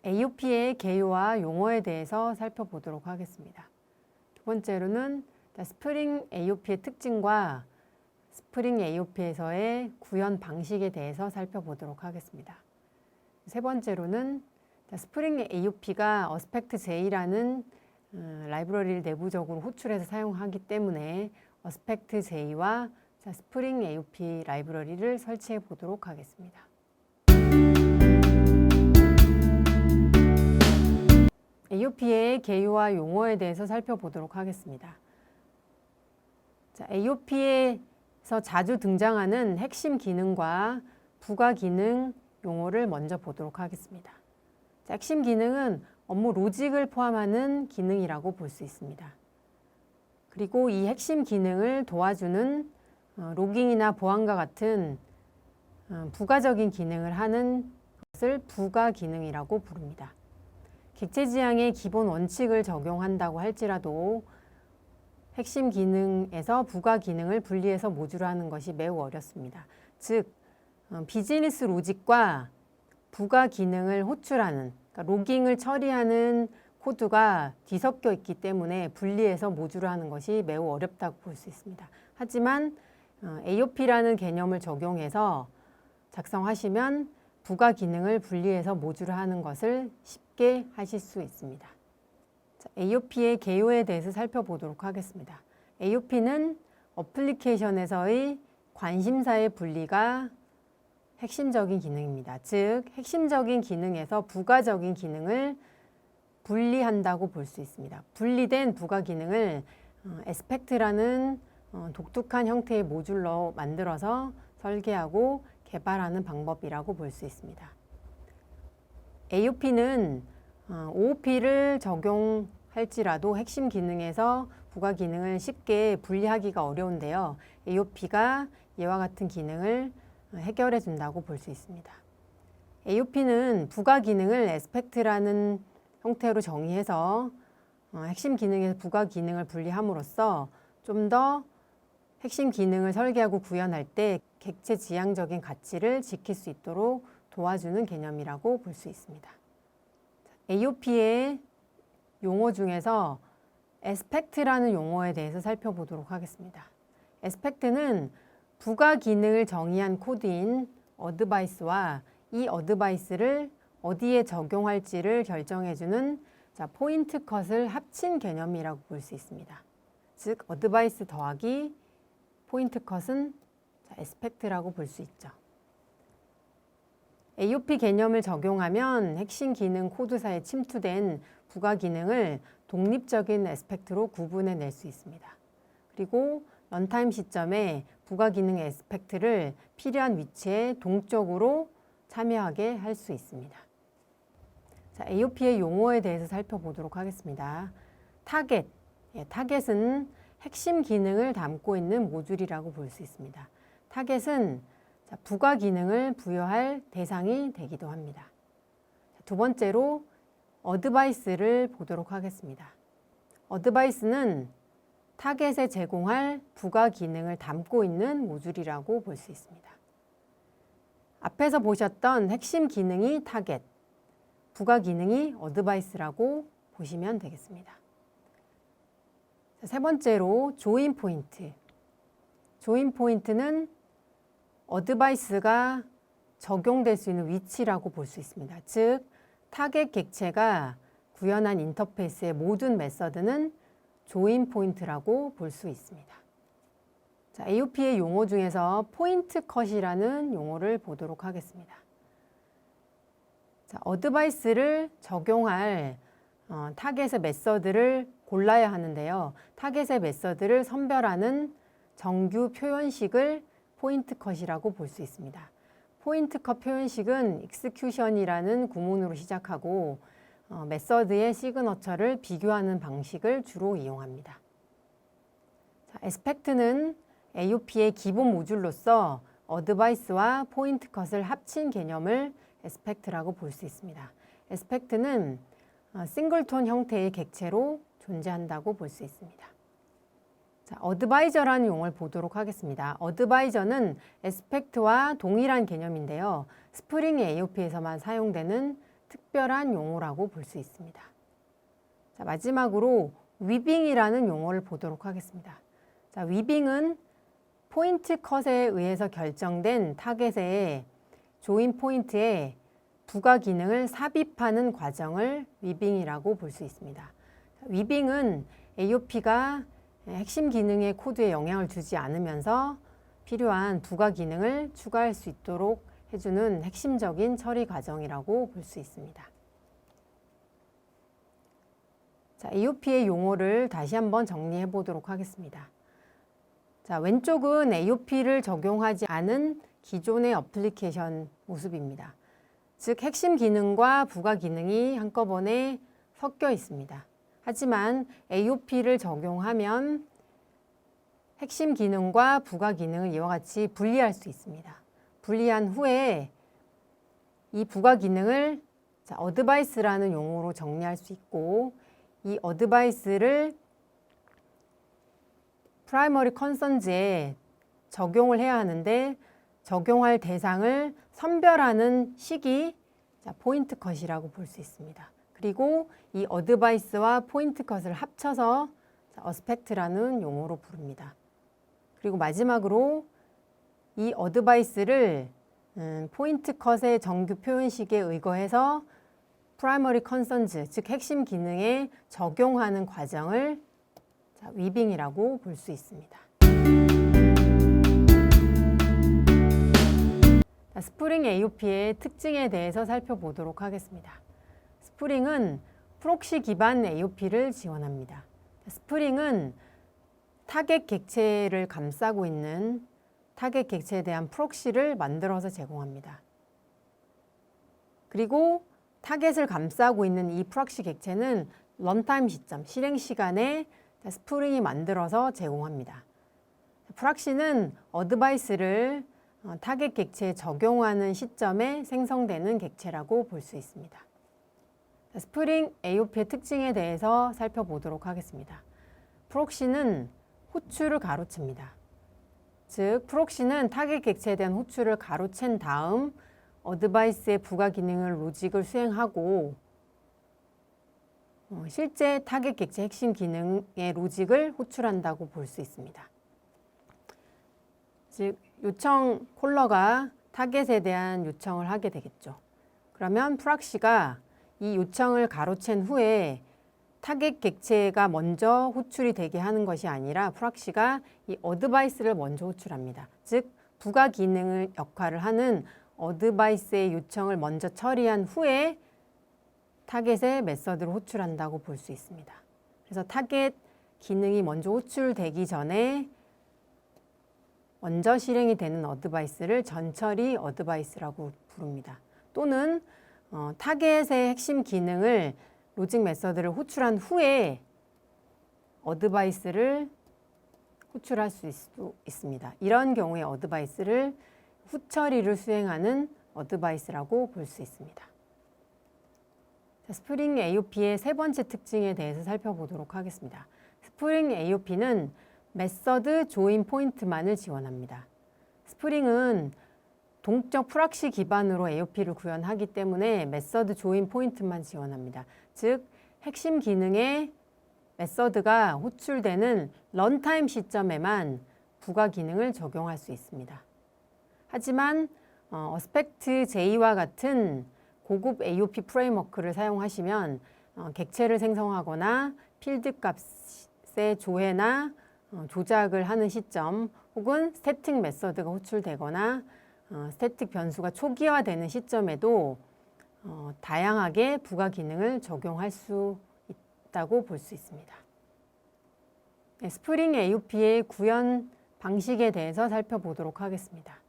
AOP의 개요와 용어에 대해서 살펴보도록 하겠습니다. 두 번째로는 스프링 AOP의 특징과 스프링 AOP에서의 구현 방식에 대해서 살펴보도록 하겠습니다. 세 번째로는 스프링 AOP가 어스펙트-J라는 라이브러리를 내부적으로 호출해서 사용하기 때문에 어스펙트-J와 스프링 AOP 라이브러리를 설치해 보도록 하겠습니다. AOP의 개요와 용어에 대해서 살펴보도록 하겠습니다. AOP에서 자주 등장하는 핵심 기능과 부가 기능 용어를 먼저 보도록 하겠습니다. 핵심 기능은 업무 로직을 포함하는 기능이라고 볼 수 있습니다. 그리고 이 핵심 기능을 도와주는 로깅이나 보안과 같은 부가적인 기능을 하는 것을 부가 기능이라고 부릅니다. 객체 지향의 기본 원칙을 적용한다고 할지라도 핵심 기능에서 부가 기능을 분리해서 모듈화하는 것이 매우 어렵습니다. 즉, 비즈니스 로직과 부가 기능을 호출하는, 그러니까 로깅을 처리하는 코드가 뒤섞여 있기 때문에 분리해서 모듈화하는 것이 매우 어렵다고 볼 수 있습니다. 하지만 AOP라는 개념을 적용해서 작성하시면 부가 기능을 분리해서 모듈화하는 것을 쉽게 하실 수 있습니다. AOP의 개요에 대해서 살펴보도록 하겠습니다. AOP는 어플리케이션에서의 관심사의 분리가 핵심적인 기능입니다. 즉, 핵심적인 기능에서 부가적인 기능을 분리한다고 볼 수 있습니다. 분리된 부가 기능을 에스펙트라는 독특한 형태의 모듈로 만들어서 설계하고 개발하는 방법이라고 볼 수 있습니다. AOP는 OOP를 적용할지라도 핵심 기능에서 부가 기능을 쉽게 분리하기가 어려운데요. AOP가 이와 같은 기능을 해결해 준다고 볼 수 있습니다. AOP는 부가 기능을 에스펙트라는 형태로 정의해서 핵심 기능에서 부가 기능을 분리함으로써 좀 더 핵심 기능을 설계하고 구현할 때 객체 지향적인 가치를 지킬 수 있도록 도와주는 개념이라고 볼 수 있습니다. AOP의 용어 중에서 에스펙트라는 용어에 대해서 살펴보도록 하겠습니다. 에스펙트는 부가 기능을 정의한 코드인 어드바이스와 이 어드바이스를 어디에 적용할지를 결정해주는 포인트 컷을 합친 개념이라고 볼 수 있습니다. 즉, 어드바이스 더하기 포인트 컷은 에스펙트라고 볼 수 있죠. AOP 개념을 적용하면 핵심 기능 코드사에 침투된 부가 기능을 독립적인 에스펙트로 구분해낼 수 있습니다. 그리고 런타임 시점에 부가 기능 에스펙트를 필요한 위치에 동적으로 참여하게 할 수 있습니다. AOP의 용어에 대해서 살펴보도록 하겠습니다. 타겟. 타겟은 핵심 기능을 담고 있는 모듈이라고 볼 수 있습니다. 타겟은 부가 기능을 부여할 대상이 되기도 합니다. 두 번째로 어드바이스를 보도록 하겠습니다. 어드바이스는 타겟에 제공할 부가 기능을 담고 있는 모듈이라고 볼 수 있습니다. 앞에서 보셨던 핵심 기능이 타겟, 부가 기능이 어드바이스라고 보시면 되겠습니다. 세 번째로 조인 포인트. 조인 포인트는 어드바이스가 적용될 수 있는 위치라고 볼 수 있습니다. 즉, 타겟 객체가 구현한 인터페이스의 모든 메서드는 조인 포인트라고 볼 수 있습니다. AOP의 용어 중에서 포인트 컷이라는 용어를 보도록 하겠습니다. 어드바이스를 적용할 타겟의 메서드를 골라야 하는데요. 타겟의 메서드를 선별하는 정규 표현식을 포인트 컷이라고 볼 수 있습니다. 포인트 컷 표현식은 execution이라는 구문으로 시작하고 메서드의 시그너처를 비교하는 방식을 주로 이용합니다. 에스펙트는 AOP의 기본 모듈로서 어드바이스와 포인트 컷을 합친 개념을 에스펙트라고 볼 수 있습니다. 에스펙트는 싱글톤 형태의 객체로 존재한다고 볼 수 있습니다. 어드바이저라는 용어를 보도록 하겠습니다. 어드바이저는 에스펙트와 동일한 개념인데요. 스프링 AOP에서만 사용되는 특별한 용어라고 볼 수 있습니다. 자, 마지막으로 위빙이라는 용어를 보도록 하겠습니다. 자, 위빙은 포인트 컷에 의해서 결정된 타겟의 조인 포인트에 부가 기능을 삽입하는 과정을 위빙이라고 볼 수 있습니다. 위빙은 AOP가 핵심 기능의 코드에 영향을 주지 않으면서 필요한 부가 기능을 추가할 수 있도록 해주는 핵심적인 처리 과정이라고 볼 수 있습니다. 자, AOP의 용어를 다시 한번 정리해 보도록 하겠습니다. 자, 왼쪽은 AOP를 적용하지 않은 기존의 어플리케이션 모습입니다. 즉, 핵심 기능과 부가 기능이 한꺼번에 섞여 있습니다. 하지만 AOP를 적용하면 핵심 기능과 부가 기능을 이와 같이 분리할 수 있습니다. 분리한 후에 이 부가 기능을 어드바이스라는 용어로 정리할 수 있고, 이 어드바이스를 프라이머리 컨선즈에 적용을 해야 하는데 적용할 대상을 선별하는 식이 포인트 컷이라고 볼 수 있습니다. 그리고 이 어드바이스와 포인트 컷을 합쳐서 어스펙트라는 용어로 부릅니다. 그리고 마지막으로 이 어드바이스를 포인트 컷의 정규 표현식에 의거해서 프라이머리 컨선즈, 즉 핵심 기능에 적용하는 과정을 위빙이라고 볼 수 있습니다. 스프링 AOP의 특징에 대해서 살펴보도록 하겠습니다. 스프링은 프록시 기반 AOP를 지원합니다. 스프링은 타겟 객체를 감싸고 있는 타겟 객체에 대한 프록시를 만들어서 제공합니다. 그리고 타겟을 감싸고 있는 이 프록시 객체는 런타임 시점, 실행 시간에 스프링이 만들어서 제공합니다. 프록시는 어드바이스를 타겟 객체에 적용하는 시점에 생성되는 객체라고 볼 수 있습니다. 스프링 AOP의 특징에 대해서 살펴보도록 하겠습니다. 프록시는 호출을 가로챕니다. 즉, 프록시는 타겟 객체에 대한 호출을 가로챈 다음 어드바이스의 부가 기능을 로직을 수행하고 실제 타겟 객체 핵심 기능의 로직을 호출한다고 볼 수 있습니다. 즉, 요청 콜러가 타겟에 대한 요청을 하게 되겠죠. 그러면 프록시가 이 요청을 가로챈 후에 타겟 객체가 먼저 호출이 되게 하는 것이 아니라 프록시가 이 어드바이스를 먼저 호출합니다. 즉, 부가 기능을 역할을 하는 어드바이스의 요청을 먼저 처리한 후에 타겟의 메서드를 호출한다고 볼 수 있습니다. 그래서 타겟 기능이 먼저 호출되기 전에 먼저 실행이 되는 어드바이스를 전처리 어드바이스라고 부릅니다. 또는 타겟의 핵심 기능을 로직 메서드를 호출한 후에 어드바이스를 호출할 수 있습니다. 이런 경우에 어드바이스를 후처리를 수행하는 어드바이스라고 볼 수 있습니다. 스프링 AOP의 세 번째 특징에 대해서 살펴보도록 하겠습니다. 스프링 AOP는 메서드 조인 포인트만을 지원합니다. 스프링은 동적 프록시 기반으로 AOP를 구현하기 때문에 메서드 조인 포인트만 지원합니다. 즉, 핵심 기능의 메서드가 호출되는 런타임 시점에만 부가 기능을 적용할 수 있습니다. 하지만 어스펙트 J와 같은 고급 AOP 프레임워크를 사용하시면 객체를 생성하거나 필드 값의 조회나 조작을 하는 시점 혹은 스태틱 메서드가 호출되거나 스태틱 변수가 초기화되는 시점에도 다양하게 부가 기능을 적용할 수 있다고 볼 수 있습니다. 스프링 AOP의 구현 방식에 대해서 살펴보도록 하겠습니다.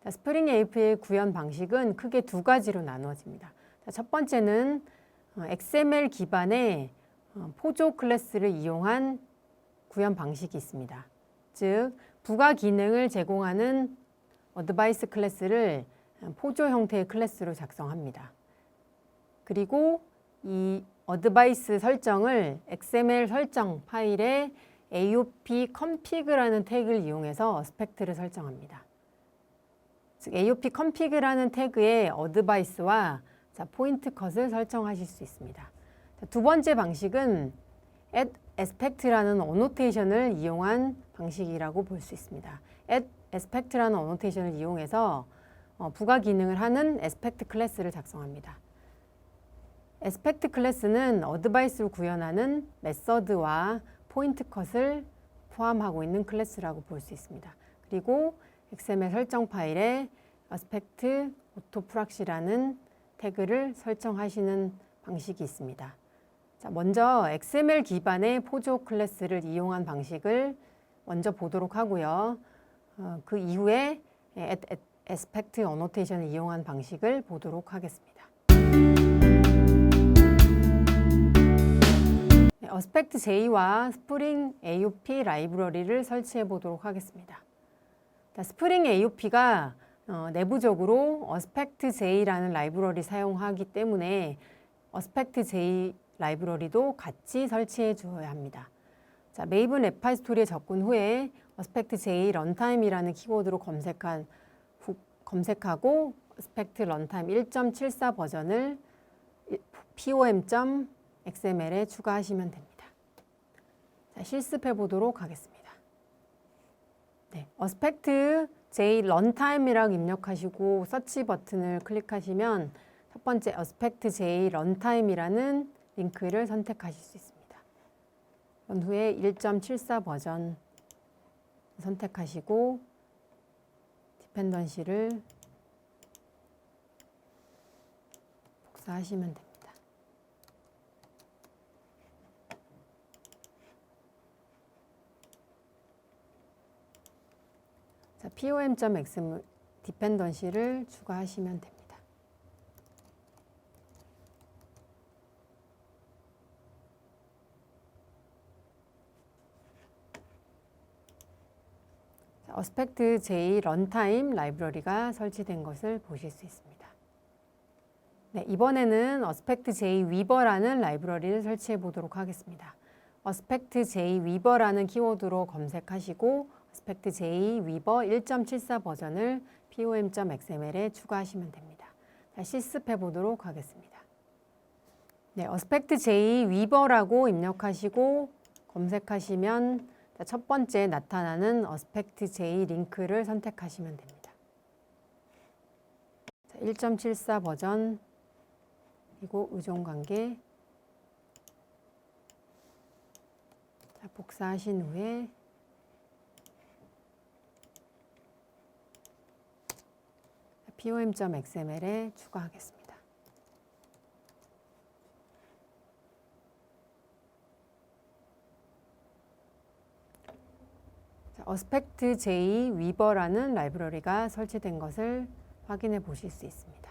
스프링 AOP의 구현 방식은 크게 두 가지로 나누어집니다. 첫 번째는 XML 기반의 포조 클래스를 이용한 구현 방식이 있습니다. 즉, 부가 기능을 제공하는 어드바이스 클래스를 포조 형태의 클래스로 작성합니다. 그리고 이 어드바이스 설정을 XML 설정 파일에 AOP config라는 태그를 이용해서 어스펙트를 설정합니다. 즉, AOP config라는 태그에 어드바이스와 자, 포인트 컷을 설정하실 수 있습니다. 자, 두 번째 방식은 add aspect라는 어노테이션을 이용한 방식이라고 볼 수 있습니다. add aspect라는 어노테이션을 이용해서 부가 기능을 하는 aspect 클래스를 작성합니다. aspect 클래스는 어드바이스로 구현하는 메서드와 포인트 컷을 포함하고 있는 클래스라고 볼 수 있습니다. 그리고 XML 설정 파일에 aspect autoproxy라는 태그를 설정하시는 방식이 있습니다. 자, 먼저 XML 기반의 포조 클래스를 이용한 방식을 먼저 보도록 하고요. 그 이후에 aspect annotation을 이용한 방식을 보도록 하겠습니다. aspect-j와 스프링 AOP 라이브러리를 설치해 보도록 하겠습니다. 스프링 AOP가 내부적으로 aspect-j라는 라이브러리 사용하기 때문에 aspect-j 라이브러리도 같이 설치해 주어야 합니다. 자, 메이븐 레파지토리에 접근 후에 aspect-j 런타임이라는 키워드로 검색하고 aspect 런타임 1.74 버전을 pom.xml에 추가하시면 됩니다. 자, 실습해 보도록 하겠습니다. 네, aspect-j 런타임이라고 입력하시고 서치 버튼을 클릭하시면 첫 번째 aspect-j 런타임이라는 링크를 선택하실 수 있습니다. 그런 후에 1.74 버전 선택하시고 디펜던시를 복사하시면 됩니다. 자, pom.xml 디펜던시를 추가하시면 됩니다. aspect-j 런타임 라이브러리가 설치된 것을 보실 수 있습니다. 네, 이번에는 aspect-j weaver라는 라이브러리를 설치해 보도록 하겠습니다. aspect-j weaver라는 키워드로 검색하시고 aspect-j weaver 1.74 버전을 pom.xml에 추가하시면 됩니다. 자, 실습해 보도록 하겠습니다. 네, aspect-j weaver라고 입력하시고 검색하시면 첫 번째 나타나는 aspect-j 링크를 선택하시면 됩니다. 1.74 버전 그리고 의존관계 복사하신 후에 pom.xml에 추가하겠습니다. aspect-j weaver라는 라이브러리가 설치된 것을 확인해 보실 수 있습니다.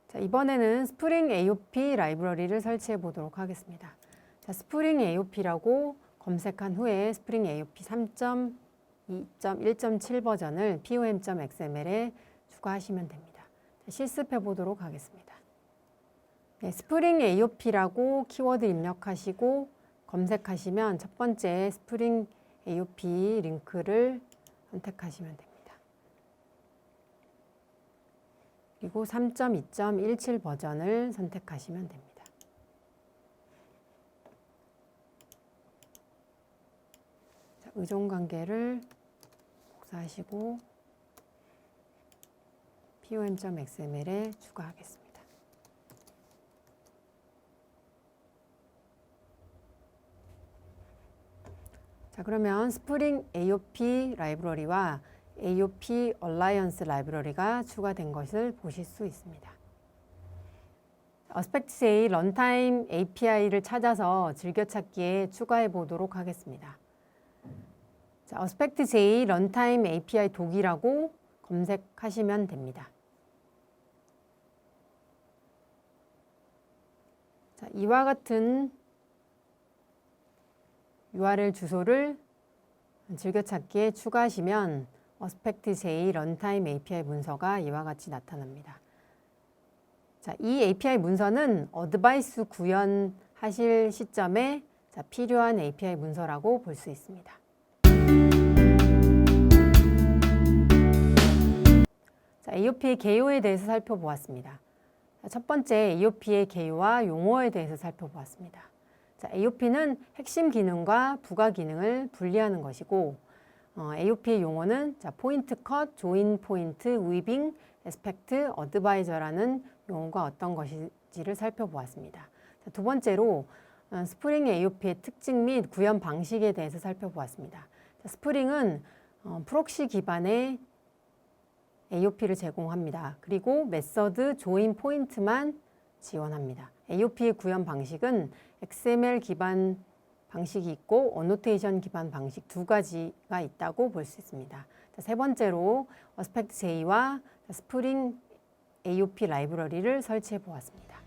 자, 이번에는 스프링 AOP 라이브러리를 설치해 보도록 하겠습니다. 자, 스프링 AOP라고 검색한 후에 스프링 AOP 3.2.1.7 버전을 pom.xml에 추가하시면 됩니다. 자, 실습해 보도록 하겠습니다. 네, 스프링 AOP라고 키워드 입력하시고 검색하시면 첫 번째 스프링 AOP 링크를 선택하시면 됩니다. 그리고 3.2.17 버전을 선택하시면 됩니다. 자, 의존관계를 복사하시고 pom.xml에 추가하겠습니다. 자, 그러면 스프링 AOP 라이브러리와 AOP 얼라이언스 라이브러리가 추가된 것을 보실 수 있습니다. aspect-j 런타임 API를 찾아서 즐겨찾기에 추가해 보도록 하겠습니다. 자, aspect-j 런타임 API 독이라고 검색하시면 됩니다. 자, 이와 같은 URL 주소를 즐겨찾기에 추가하시면 aspect-j 런타임 API 문서가 이와 같이 나타납니다. 자, 이 API 문서는 어드바이스 구현하실 시점에 필요한 API 문서라고 볼 수 있습니다. 자, AOP의 개요에 대해서 살펴보았습니다. 첫 번째, AOP의 개요와 용어에 대해서 살펴보았습니다. 자, AOP는 핵심 기능과 부가 기능을 분리하는 것이고, AOP의 용어는 포인트 컷, 조인 포인트, 위빙, 에스펙트, 어드바이저라는 용어가 어떤 것인지를 살펴보았습니다. 자, 두 번째로 스프링 AOP의 특징 및 구현 방식에 대해서 살펴보았습니다. 자, 스프링은 프록시 기반의 AOP를 제공합니다. 그리고 메서드 조인 포인트만 지원합니다. AOP의 구현 방식은 XML 기반 방식이 있고 어노테이션 기반 방식 두 가지가 있다고 볼 수 있습니다. 자, 세 번째로 어스펙트 J와 스프링 AOP 라이브러리를 설치해 보았습니다.